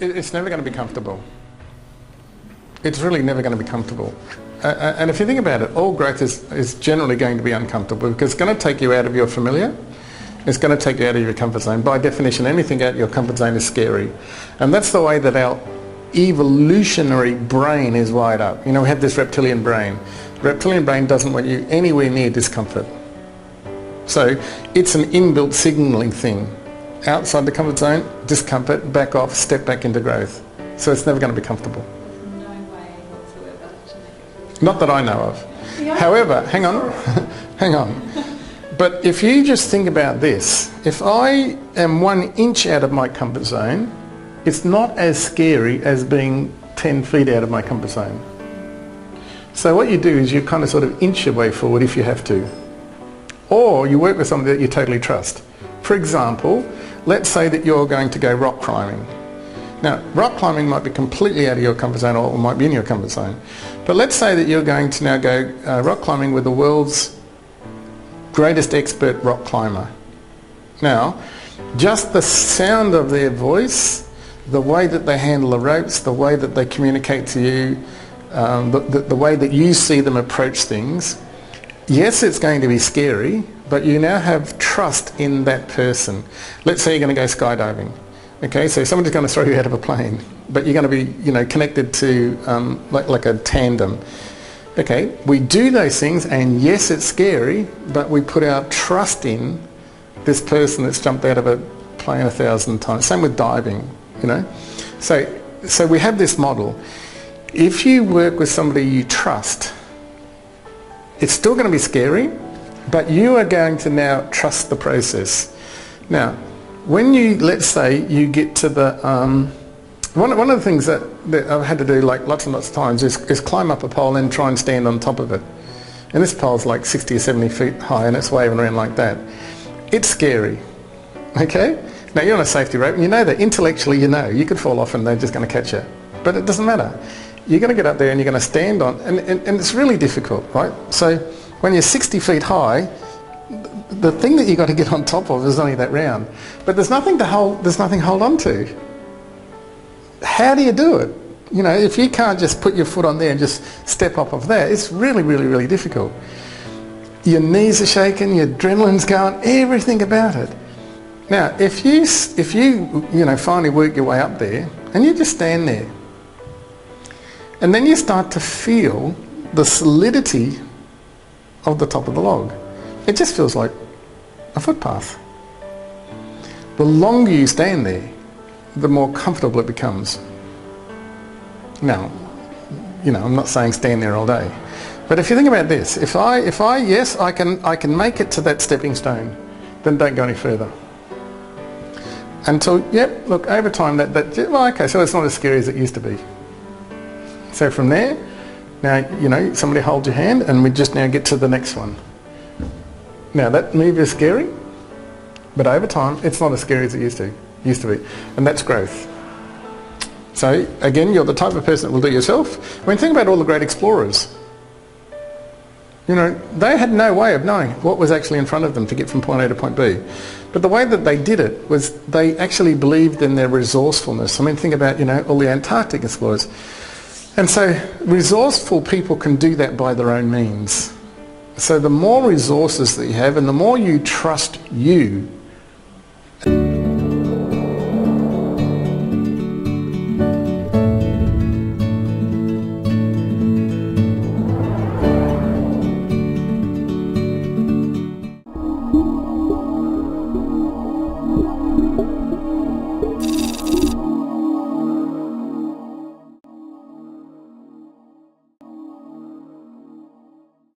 It's never going to be comfortable. It's really never going to be comfortable. And if you think about it, all growth is generally going to be uncomfortable because it's going to take you out of your familiar. It's going to take you out of your comfort zone. By definition, anything out of your comfort zone is scary. And that's the way that our evolutionary brain is wired up. You know, we have this reptilian brain. Reptilian brain doesn't want you anywhere near discomfort. So it's an inbuilt signalling thing. Outside the comfort zone, discomfort, back off, step back into growth. So it's never going to be comfortable. No way whatsoever to make it. Not that I know of. Yeah. However, hang on, hang on. But if you just think about this, if I am 1 inch out of my comfort zone, it's not as scary as being 10 feet out of my comfort zone. So what you do is you kind of sort of inch your way forward if you have to. Or you work with somebody that you totally trust. For example, let's say that you're going to go rock climbing. Now, rock climbing might be completely out of your comfort zone or might be in your comfort zone. But let's say that you're going to now go rock climbing with the world's greatest expert rock climber. Now, just the sound of their voice, the way that they handle the ropes, the way that they communicate to you, the way that you see them approach things, yes, it's going to be scary, but you now have trust in that person. Let's say you're going to go skydiving. Okay, so somebody's going to throw you out of a plane, but you're going to be, you know, connected to like a tandem. Okay, we do those things, and yes, it's scary, but we put our trust in this person that's jumped out of a plane 1,000 times. Same with diving, you know. So we have this model. If you work with somebody you trust, it's still going to be scary, but you are going to now trust the process. Now, when you, let's say, you get to the, one of the things that I've had to do like lots and lots of times is climb up a pole and try and stand on top of it. And this pole's like 60 or 70 feet high and it's waving around like that. It's scary, okay? Now you're on a safety rope and you know that, intellectually you know, you could fall off and they're just going to catch you. But it doesn't matter. You're going to get up there and you're going to stand on, and it's really difficult, right? So when you're 60 feet high, the thing that you've got to get on top of is only that round. But there's nothing to hold, there's nothing to hold on to. How do you do it? You know, if you can't just put your foot on there and just step up off there, it's really, really, really difficult. Your knees are shaking, your adrenaline's going, everything about it. Now, if you finally work your way up there and you just stand there, and then you start to feel the solidity of the top of the log. It just feels like a footpath. The longer you stand there, the more comfortable it becomes. Now, you know, I'm not saying stand there all day, but if you think about this, if I yes, I can make it to that stepping stone, then don't go any further. Until, yep, look, over time well, okay, so it's not as scary as it used to be. So from there, now, you know, somebody holds your hand and we just now get to the next one. Now that move is scary, but over time it's not as scary as it used to be. And that's growth. So again, you're the type of person that will do it yourself. I mean, think about all the great explorers. You know, they had no way of knowing what was actually in front of them to get from point A to point B. But the way that they did it was they actually believed in their resourcefulness. I mean, think about, you know, all the Antarctic explorers. And so resourceful people can do that by their own means. So the more resources that you have and the more you trust you